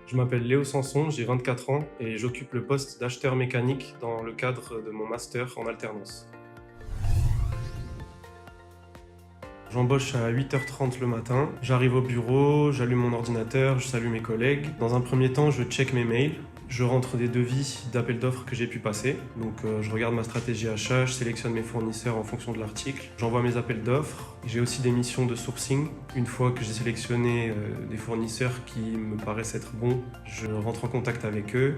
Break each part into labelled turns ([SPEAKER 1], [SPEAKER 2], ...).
[SPEAKER 1] Je m'appelle Léo Sanson, j'ai 24 ans et j'occupe le poste d'acheteur mécanique dans le cadre de mon master en alternance. J'embauche à 8h30 le matin, j'arrive au bureau, j'allume mon ordinateur, je salue mes collègues. Dans un premier temps, je check mes mails, je rentre des devis d'appels d'offres que j'ai pu passer. Donc je regarde ma stratégie achat, je sélectionne mes fournisseurs en fonction de l'article. J'envoie mes appels d'offres. J'ai aussi des missions de sourcing. Une fois que j'ai sélectionné des fournisseurs qui me paraissent être bons, je rentre en contact avec eux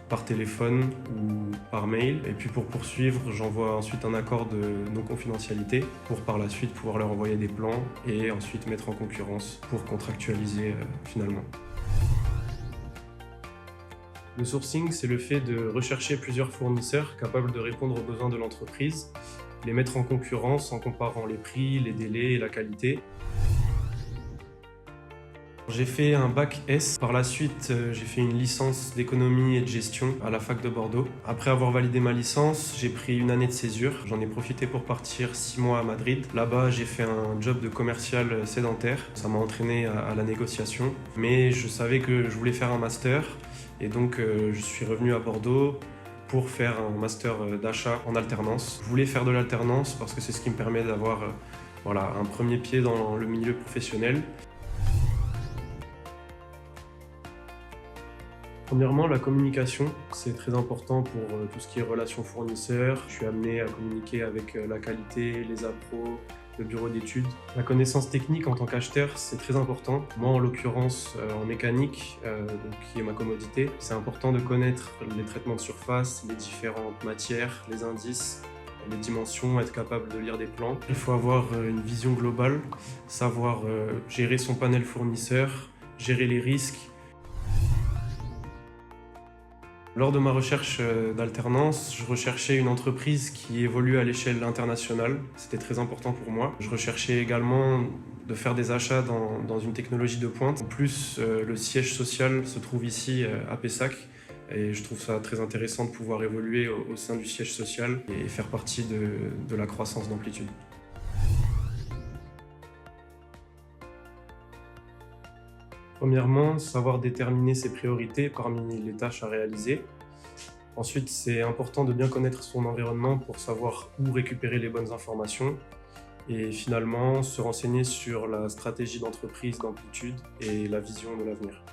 [SPEAKER 1] par téléphone ou par mail. Et puis pour poursuivre, j'envoie ensuite un accord de non-confidentialité pour par la suite pouvoir leur envoyer des plans et ensuite mettre en concurrence pour contractualiser finalement. Le sourcing, c'est le fait de rechercher plusieurs fournisseurs capables de répondre aux besoins de l'entreprise, les mettre en concurrence en comparant les prix, les délais et la qualité. J'ai fait un bac S. Par la suite, j'ai fait une licence d'économie et de gestion à la fac de Bordeaux. Après avoir validé ma licence, j'ai pris une année de césure. J'en ai profité pour partir 6 mois à Madrid. Là-bas, j'ai fait un job de commercial sédentaire. Ça m'a entraîné à la négociation. Mais je savais que je voulais faire un master. Et donc, je suis revenu à Bordeaux pour faire un master d'achat en alternance. Je voulais faire de l'alternance parce que c'est ce qui me permet d'avoir un premier pied dans le milieu professionnel. Premièrement, la communication, c'est très important pour tout ce qui est relations fournisseurs. Je suis amené à communiquer avec la qualité, les appros, le bureau d'études. La connaissance technique en tant qu'acheteur, c'est très important. Moi, en l'occurrence, en mécanique, qui est ma commodité, c'est important de connaître les traitements de surface, les différentes matières, les indices, les dimensions, être capable de lire des plans. Il faut avoir une vision globale, savoir gérer son panel fournisseur, gérer les risques. Lors de ma recherche d'alternance, je recherchais une entreprise qui évolue à l'échelle internationale. C'était très important pour moi. Je recherchais également de faire des achats dans une technologie de pointe. En plus, le siège social se trouve ici à Pessac. Et je trouve ça très intéressant de pouvoir évoluer au sein du siège social et faire partie de la croissance d'Amplitude. Premièrement, savoir déterminer ses priorités parmi les tâches à réaliser. Ensuite, c'est important de bien connaître son environnement pour savoir où récupérer les bonnes informations. Et finalement, se renseigner sur la stratégie d'entreprise d'Amplitude et la vision de l'avenir.